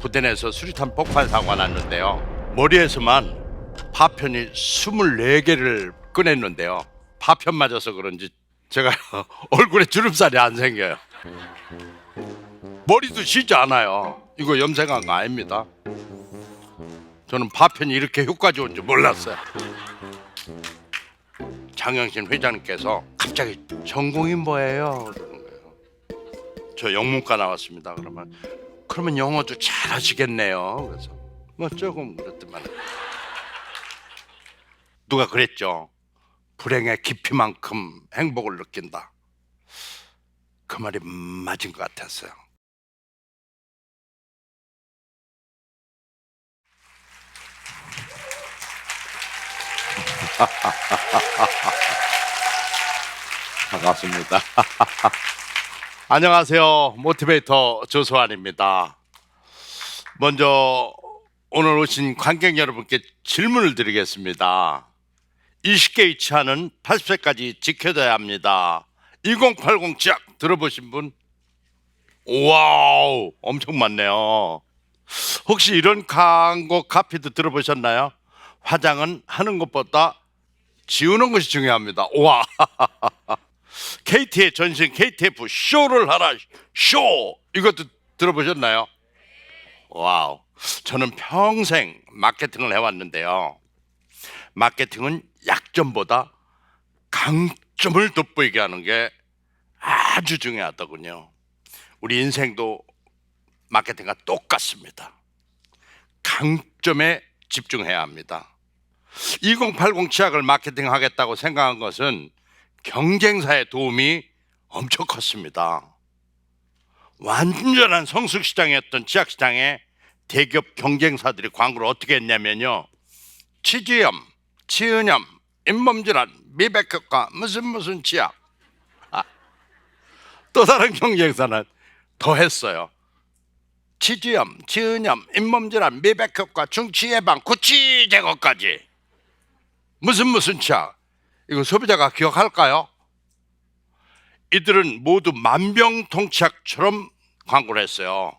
부대내에서 수류탄 폭발 사고가 났는데요. 머리에서만 파편이 24개를 꺼냈는데요. 파편 맞아서 그런지 제가 얼굴에 주름살이 안 생겨요. 머리도 쉬지 않아요. 이거 염색한 거 아닙니다. 저는 파편이 이렇게 효과좋은 줄 몰랐어요. 장영신 회장님께서 갑자기 전공이 뭐예요? 그러는 거예요. 저 영문과 나왔습니다. 그러면 영어도 잘하시겠네요. 그래서 뭐 조금 그렇더만. 누가 그랬죠. 불행의 깊이만큼 행복을 느낀다. 그 말이 맞은 것 같았어요. 반갑습니다. 안녕하세요. 모티베이터 조소환입니다. 먼저 오늘 오신 관객 여러분께 질문을 드리겠습니다. 20개 위치하는 80세까지 지켜져야 합니다. 2080 지약 들어보신 분? 와우, 엄청 많네요. 혹시 이런 광고 카피도 들어보셨나요? 화장은 하는 것보다 지우는 것이 중요합니다. 와. KT의 전신 KTF 쇼를 하라. 쇼. 이것도 들어보셨나요? 와우. 저는 평생 마케팅을 해왔는데요. 마케팅은 약점보다 강점을 돋보이게 하는 게 아주 중요하더군요. 우리 인생도 마케팅과 똑같습니다. 강점에 집중해야 합니다. 2080 치약을 마케팅하겠다고 생각한 것은 경쟁사의 도움이 엄청 컸습니다. 완전한 성숙시장이었던 치약시장에 대기업 경쟁사들이 광고를 어떻게 했냐면요. 치주염, 치은염, 잇몸질환, 미백효과, 무슨 치약. 또 다른 경쟁사는 더 했어요. 치주염, 치은염, 잇몸질환, 미백효과, 중치예방, 구취 제거까지. 무슨 치약. 이거 소비자가 기억할까요? 이들은 모두 만병통치약처럼 광고를 했어요.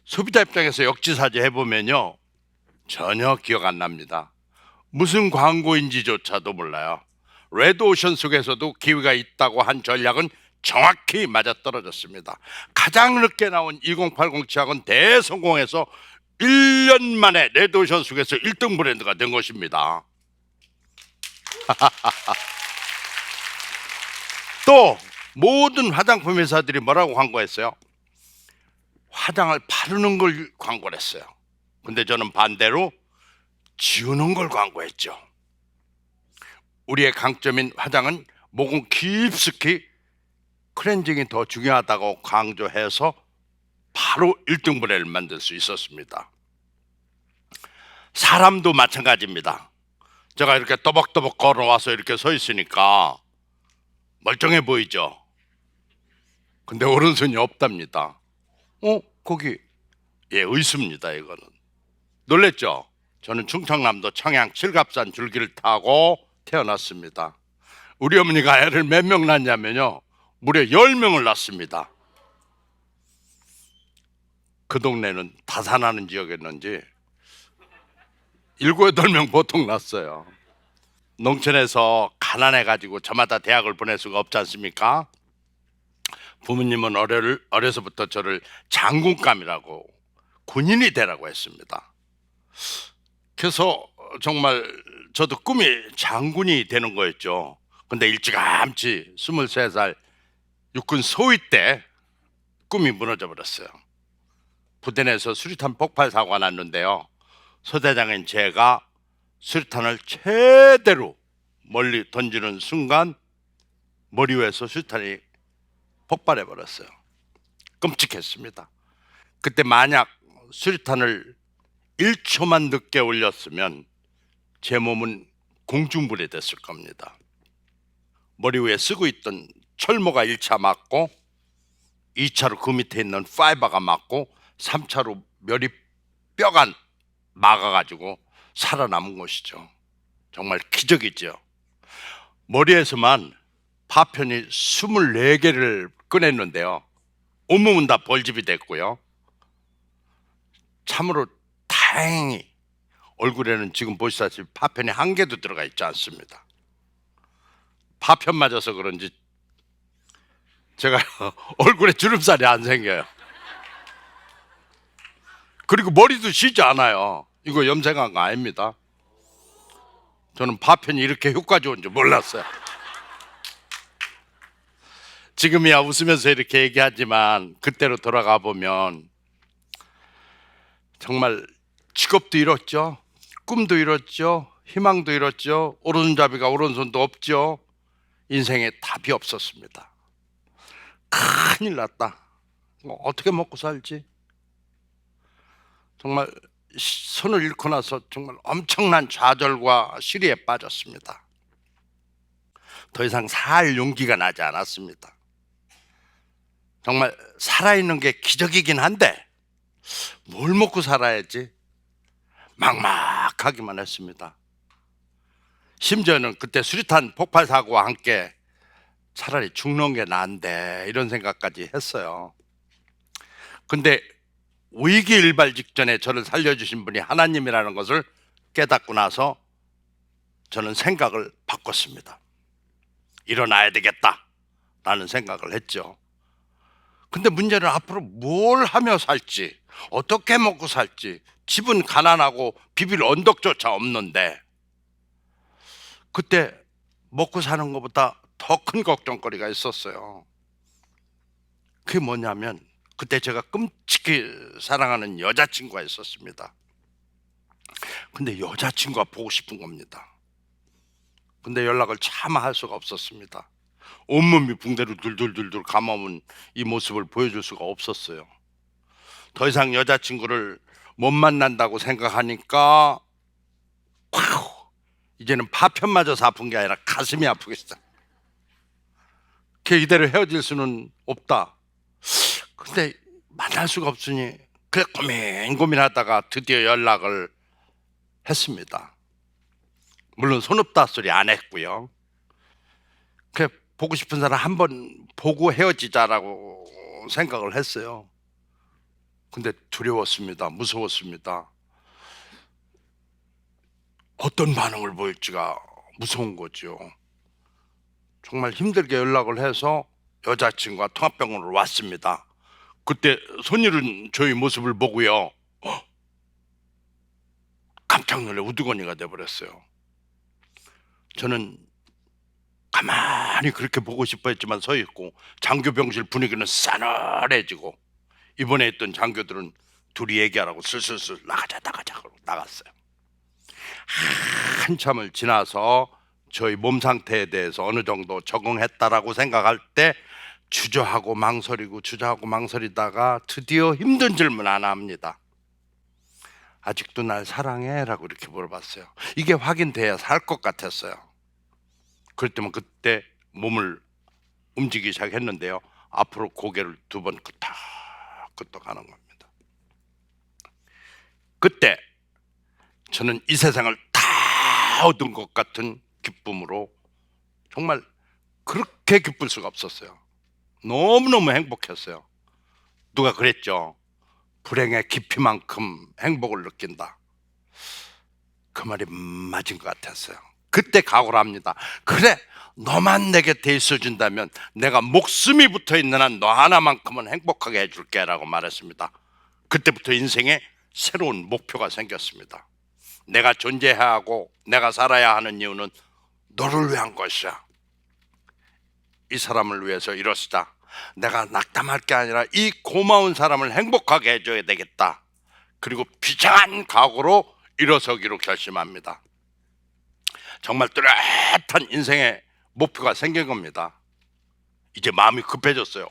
소비자 입장에서 역지사지 해보면요. 전혀 기억 안 납니다. 무슨 광고인지조차도 몰라요. 레드오션 속에서도 기회가 있다고 한 전략은 정확히 맞아떨어졌습니다. 가장 늦게 나온 2080 치약은 대성공해서 1년 만에 레드오션 속에서 1등 브랜드가 된 것입니다. 또 모든 화장품 회사들이 뭐라고 광고했어요? 화장을 바르는 걸 광고를 했어요. 근데 저는 반대로 지우는 걸 광고했죠. 우리의 강점인 화장은 모공 깊숙이 클렌징이 더 중요하다고 강조해서 바로 1등 브랜드를 만들 수 있었습니다. 사람도 마찬가지입니다. 제가 이렇게 또박또박 걸어와서 이렇게 서 있으니까 멀쩡해 보이죠? 근데 오른손이 없답니다. 거기 의수입니다. 이거는 놀랬죠? 저는 충청남도 청양 칠갑산 줄기를 타고 태어났습니다. 우리 어머니가 애를 몇 명 낳냐면요 무려 10명을 낳습니다. 그 동네는 다산하는 지역이었는지 7, 8명 보통 낳았어요. 농촌에서 가난해가지고 저마다 대학을 보낼 수가 없지 않습니까? 부모님은 어려서부터 저를 장군감이라고 군인이 되라고 했습니다. 그래서 정말 저도 꿈이 장군이 되는 거였죠. 근데 일찌감치 23살 육군 소위 때 꿈이 무너져 버렸어요. 부대 내에서 수류탄 폭발 사고가 났는데요. 소대장인 제가 수류탄을 최대로 멀리 던지는 순간 머리 위에서 수류탄이 폭발해 버렸어요. 끔찍했습니다. 그때 만약 수류탄을 1초만 늦게 올렸으면 제 몸은 공중불이 됐을 겁니다. 머리 위에 쓰고 있던 철모가 1차 맞고 2차로 그 밑에 있는 파이버가 맞고 3차로 뼈가 막아가지고 살아남은 것이죠. 정말 기적이죠. 머리에서만 파편이 24개를 꺼냈는데요. 온몸은 다 벌집이 됐고요. 참으로 다행히 얼굴에는 지금 보시다시피 파편이 한 개도 들어가 있지 않습니다. 파편 맞아서 그런지 제가 얼굴에 주름살이 안 생겨요. 그리고 머리도 쉬지 않아요. 이거 염색한 거 아닙니다. 저는 파편이 이렇게 효과 좋은 줄 몰랐어요. 지금이야 웃으면서 이렇게 얘기하지만 그때로 돌아가 보면 정말 직업도 잃었죠. 꿈도 잃었죠. 희망도 잃었죠. 오른손잡이가 오른손도 없죠. 인생에 답이 없었습니다. 큰일 났다. 어떻게 먹고 살지? 정말 손을 잃고 나서 정말 엄청난 좌절과 시리에 빠졌습니다. 더 이상 살 용기가 나지 않았습니다. 정말 살아있는 게 기적이긴 한데 뭘 먹고 살아야지 막막하기만 했습니다. 심지어는 그때 수리탄 폭발 사고와 함께 차라리 죽는 게 나은데 이런 생각까지 했어요. 근데 위기 일발 직전에 저를 살려주신 분이 하나님이라는 것을 깨닫고 나서 저는 생각을 바꿨습니다. 일어나야 되겠다라는 생각을 했죠. 근데 문제는 앞으로 뭘 하며 살지, 어떻게 먹고 살지, 집은 가난하고 비빌 언덕조차 없는데 그때 먹고 사는 것보다 더 큰 걱정거리가 있었어요. 그게 뭐냐면 그때 제가 끔찍히 사랑하는 여자친구가 있었습니다. 근데 여자친구가 보고 싶은 겁니다. 근데 연락을 차마 할 수가 없었습니다. 온몸이 붕대로 둘둘둘둘 감아온 이 모습을 보여줄 수가 없었어요. 더 이상 여자친구를 못 만난다고 생각하니까 이제는 파편 맞아서 아픈 게 아니라 가슴이 아프겠어. 걔 이대로 헤어질 수는 없다. 근데 만날 수가 없으니 그래 고민하다가 드디어 연락을 했습니다. 물론 손없다 소리 안 했고요. 그래 보고 싶은 사람 한번 보고 헤어지자라고 생각을 했어요. 근데 두려웠습니다. 무서웠습니다. 어떤 반응을 보일지가 무서운 거죠. 정말 힘들게 연락을 해서 여자친구가 통합병원으로 왔습니다. 그때 손일은 저희 모습을 보고요, 깜짝 놀래 우두커니가 돼버렸어요. 저는 가만히 그렇게 보고 싶어 했지만 서 있고 장교병실 분위기는 싸늘해지고 입원해 있던 장교들은 둘이 얘기하라고 슬슬슬 나가자 하고 나갔어요. 한참을 지나서 저희 몸 상태에 대해서 어느 정도 적응했다라고 생각할 때 주저하고 망설이다가 드디어 힘든 질문 하나 합니다. 아직도 날 사랑해? 라고 이렇게 물어봤어요. 이게 확인돼야 살 것 같았어요. 그럴 때면 그때 몸을 움직이기 시작했는데요, 앞으로 고개를 두 번 끄덕끄덕 하는 겁니다. 그때 저는 이 세상을 다 얻은 것 같은 기쁨으로 정말 그렇게 기쁠 수가 없었어요. 너무너무 행복했어요. 누가 그랬죠? 불행의 깊이만큼 행복을 느낀다. 그 말이 맞은 것 같았어요. 그때 각오를 합니다. 그래, 너만 내 곁에 있어준다면 내가 목숨이 붙어있는 한 너 하나만큼은 행복하게 해줄게 라고 말했습니다. 그때부터 인생에 새로운 목표가 생겼습니다. 내가 존재해야 하고 내가 살아야 하는 이유는 너를 위한 것이야. 이 사람을 위해서 일어서자. 내가 낙담할 게 아니라 이 고마운 사람을 행복하게 해줘야 되겠다. 그리고 비장한 각오로 일어서기로 결심합니다. 정말 뚜렷한 인생의 목표가 생긴 겁니다. 이제 마음이 급해졌어요.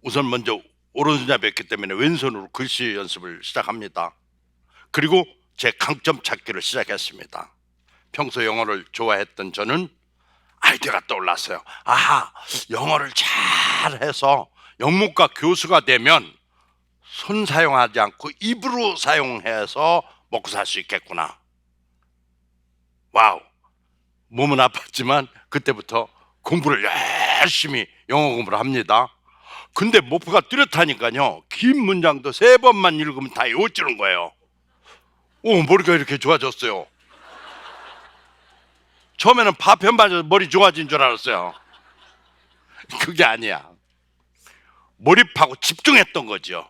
우선 먼저 오른손잡이였기 때문에 왼손으로 글씨 연습을 시작합니다. 그리고 제 강점 찾기를 시작했습니다. 평소 영어를 좋아했던 저는 아이디어가 떠올랐어요. 아하, 영어를 잘해서 영문과 교수가 되면 손 사용하지 않고 입으로 사용해서 먹고 살 수 있겠구나. 와우, 몸은 아팠지만 그때부터 공부를 열심히 영어 공부를 합니다. 근데 목표가 뚜렷하니까요, 긴 문장도 3번만 읽으면 다 외워지는 거예요. 오, 머리가 이렇게 좋아졌어요. 처음에는 파편 맞아서 머리 좋아진 줄 알았어요. 그게 아니야. 몰입하고 집중했던 거죠.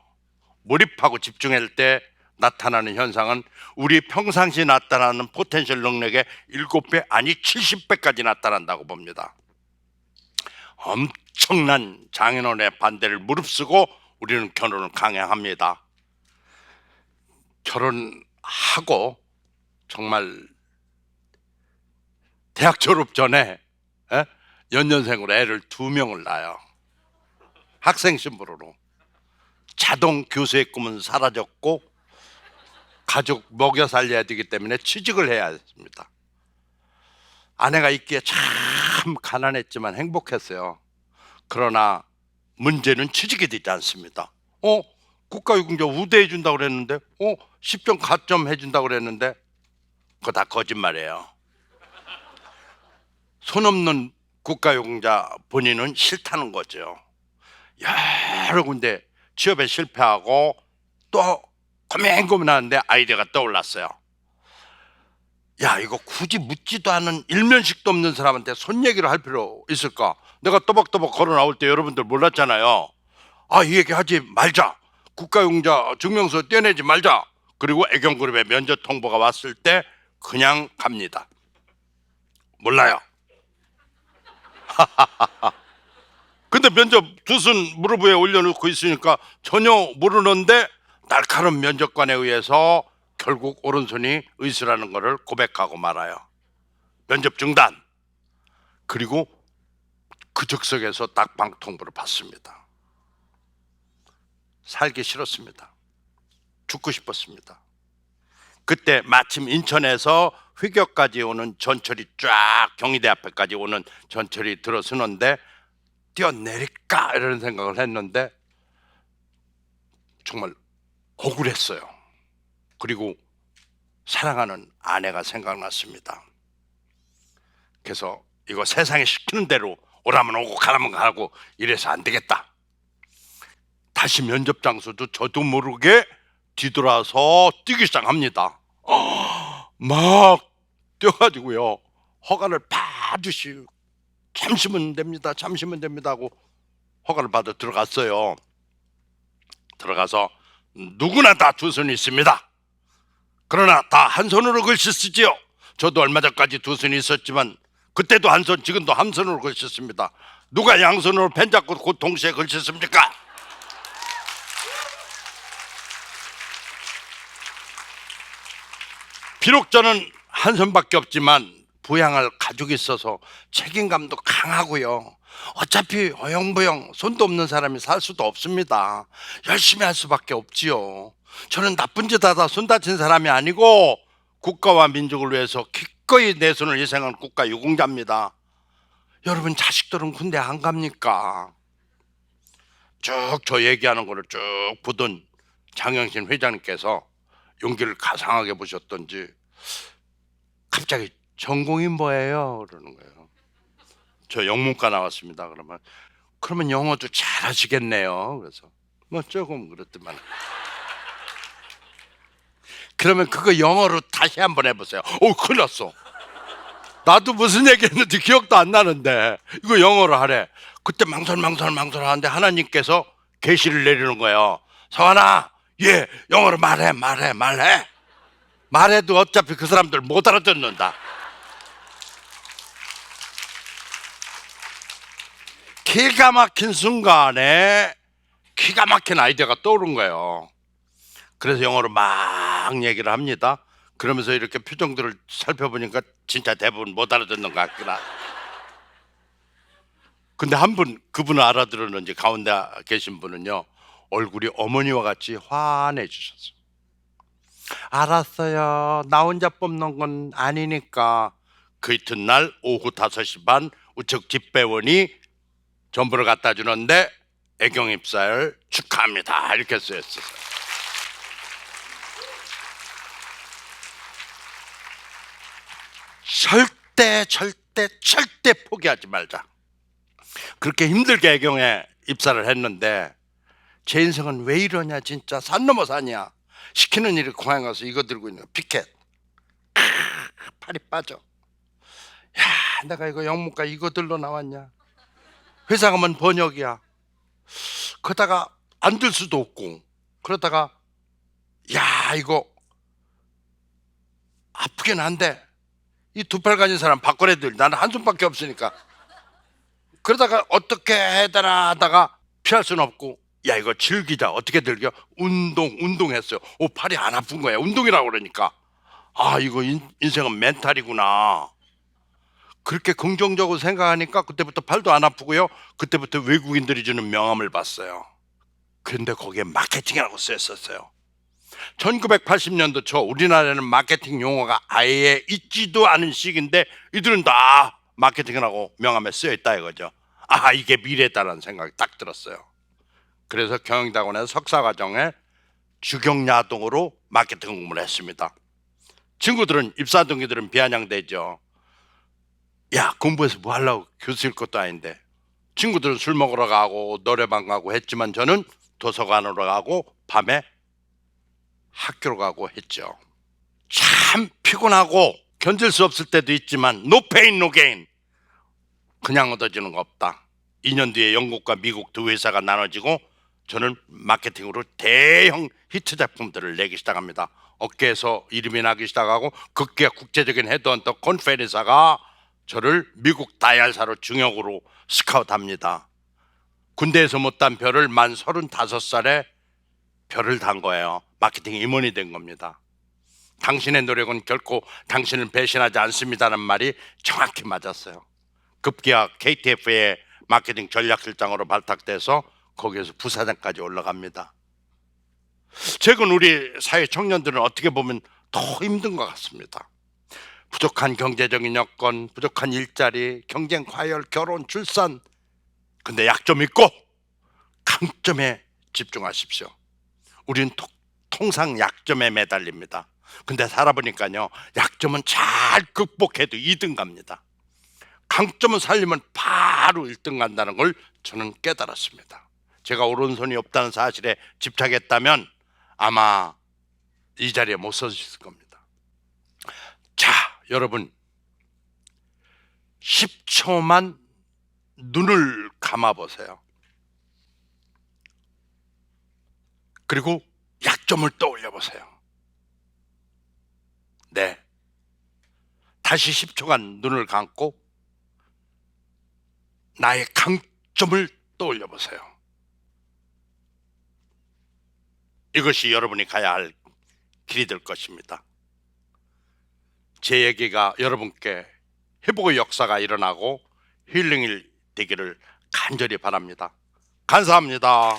몰입하고 집중할 때 나타나는 현상은 우리 평상시 나타나는 포텐셜 능력의 7배 아니 70배까지 나타난다고 봅니다. 엄청난 장인어른의 반대를 무릅쓰고 우리는 결혼을 강행합니다. 결혼하고 정말 대학 졸업 전에 연년생으로 애를 2명을 낳아요. 학생 신분으로. 자동 교수의 꿈은 사라졌고 가족 먹여 살려야 되기 때문에 취직을 해야 했습니다. 아내가 있기에 참 가난했지만 행복했어요. 그러나 문제는 취직이 되지 않습니다. 국가유공자 우대해 준다고 그랬는데 10점 가점 해준다고 그랬는데 그거 다 거짓말이에요. 손 없는 국가유공자 본인은 싫다는 거죠. 여러 군데 취업에 실패하고 또 고민고민하는데 아이디어가 떠올랐어요. 야, 이거 굳이 묻지도 않은 일면식도 없는 사람한테 손 얘기를 할 필요 있을까? 내가 또박또박 걸어 나올 때 여러분들 몰랐잖아요. 이 얘기 하지 말자. 국가용자 증명서 떼내지 말자. 그리고 애경그룹의 면접 통보가 왔을 때 그냥 갑니다. 몰라요. 근데 면접 두순 무릎 위에 올려놓고 있으니까 전혀 모르는데 날카로운 면접관에 의해서 결국 오른손이 의수라는 것을 고백하고 말아요. 면접 중단. 그리고 그 즉석에서 낙방 통보를 받습니다. 살기 싫었습니다. 죽고 싶었습니다. 그때 마침 인천에서 회교까지 오는 전철이 쫙 경희대 앞에까지 오는 전철이 들어서는데 뛰어내릴까 이런 생각을 했는데 정말 억울했어요. 그리고 사랑하는 아내가 생각났습니다. 그래서 이거 세상에 시키는 대로 오라면 오고 가라면 가고 이래서 안 되겠다. 다시 면접 장소도 저도 모르게 뒤돌아서 뛰기 시작합니다. 막 뛰어가지고요, 허가를 받으시고 잠시면 됩니다, 잠시면 됩니다 하고 허가를 받아 들어갔어요. 들어가서 누구나 다 두 손이 있습니다. 그러나 다 한 손으로 글씨 쓰지요. 저도 얼마 전까지 두 손이 있었지만 그때도 한 손, 지금도 한 손으로 글씨 씁니다. 누가 양손으로 펜 잡고 곧 동시에 글씨 씁니까? 비록 저는 한 손밖에 없지만 부양할 가족이 있어서 책임감도 강하고요. 어차피 어영부영 손도 없는 사람이 살 수도 없습니다. 열심히 할 수밖에 없지요. 저는 나쁜 짓 하다 손 다친 사람이 아니고 국가와 민족을 위해서 기꺼이 내 손을 희생한 국가 유공자입니다. 여러분 자식들은 군대 안 갑니까? 쭉 저 얘기하는 거를 쭉 보던 장영신 회장님께서 용기를 가상하게 보셨던지 갑자기 전공이 뭐예요? 그러는 거예요. 저 영문과 나왔습니다. 그러면 영어도 잘하시겠네요. 그래서 뭐 조금 그렇더만. 그러면 그거 영어로 다시 한번 해보세요. 큰일 났어. 나도 무슨 얘기했는지 기억도 안 나는데 이거 영어로 하래. 그때 망설하는데 하나님께서 계시를 내리는 거예요. 서환아, 영어로 말해. 말해도 어차피 그 사람들 못 알아듣는다. 기가 막힌 순간에 기가 막힌 아이디어가 떠오른 거예요. 그래서 영어로 막 얘기를 합니다. 그러면서 이렇게 표정들을 살펴보니까 진짜 대부분 못 알아듣는 것 같긴 하다. 근데 한 분, 그분을 알아들었는지 가운데 계신 분은요, 얼굴이 어머니와 같이 환해지셨어요. 알았어요. 나 혼자 뽑는 건 아니니까. 그 이튿날 오후 5시 반 우측 집배원이 전부를 갖다 주는데 애경 입사를 축하합니다 이렇게 쓰였어요. 절대 포기하지 말자. 그렇게 힘들게 애경에 입사를 했는데 제 인생은 왜 이러냐, 진짜 산 넘어 산이야. 시키는 일이 공항에 가서 이거 들고 있는 거, 피켓. 팔이 빠져. 야, 내가 이거 영문과 이거 들러 나왔냐. 회사 가면 번역이야. 그러다가 안 들 수도 없고, 그러다가 야, 이거 아프긴 한데 이 두 팔 가진 사람 바꿔내들, 나는 한 손밖에 없으니까. 그러다가 어떻게 해야 되나 하다가 피할 수는 없고, 야, 이거 즐기자. 어떻게 즐겨? 운동했어요. 오, 팔이 안 아픈 거야. 운동이라고 그러니까. 아, 이거 인생은 멘탈이구나. 그렇게 긍정적으로 생각하니까 그때부터 팔도 안 아프고요. 그때부터 외국인들이 주는 명함을 봤어요. 그런데 거기에 마케팅이라고 쓰였었어요. 1980년도 초 우리나라에는 마케팅 용어가 아예 있지도 않은 시기인데 이들은 다 마케팅이라고 명함에 쓰여있다 이거죠. 아, 이게 미래다라는 생각이 딱 들었어요. 그래서 경영대학원에서 석사과정에 주경야동으로 마케팅 공부를 했습니다. 친구들은, 입사 동기들은 비아냥대죠. 야, 공부해서 뭐 하려고, 교수일 것도 아닌데. 친구들은 술 먹으러 가고 노래방 가고 했지만 저는 도서관으로 가고 밤에 학교로 가고 했죠. 참 피곤하고 견딜 수 없을 때도 있지만 no pain no gain. 그냥 얻어지는 거 없다. 2년 뒤에 영국과 미국 두 회사가 나눠지고 저는 마케팅으로 대형 히트 작품들을 내기 시작합니다. 업계에서 이름이 나기 시작하고 극기가 국제적인 헤드헌터 콘페리사가 저를 미국 다이알사로 중역으로 스카우트합니다. 군대에서 못 단 별을 만 35살에 별을 단 거예요. 마케팅 임원이 된 겁니다. 당신의 노력은 결코 당신을 배신하지 않습니다라는 말이 정확히 맞았어요. 급기야 KTF의 마케팅 전략실장으로 발탁돼서 거기에서 부사장까지 올라갑니다. 최근 우리 사회 청년들은 어떻게 보면 더 힘든 것 같습니다. 부족한 경제적인 여건, 부족한 일자리, 경쟁, 과열, 결혼, 출산. 근데 약점 있고 강점에 집중하십시오. 우리는 통상 약점에 매달립니다. 근데 살아보니까요, 약점은 잘 극복해도 2등 갑니다. 강점은 살리면 바로 1등 간다는 걸 저는 깨달았습니다. 제가 오른손이 없다는 사실에 집착했다면 아마 이 자리에 못 서셨을 겁니다. 자, 여러분, 10초만 눈을 감아보세요. 그리고 약점을 떠올려 보세요. 네, 다시 10초간 눈을 감고 나의 강점을 떠올려 보세요. 이것이 여러분이 가야 할 길이 될 것입니다. 제 얘기가 여러분께 회복의 역사가 일어나고 힐링이 되기를 간절히 바랍니다. 감사합니다.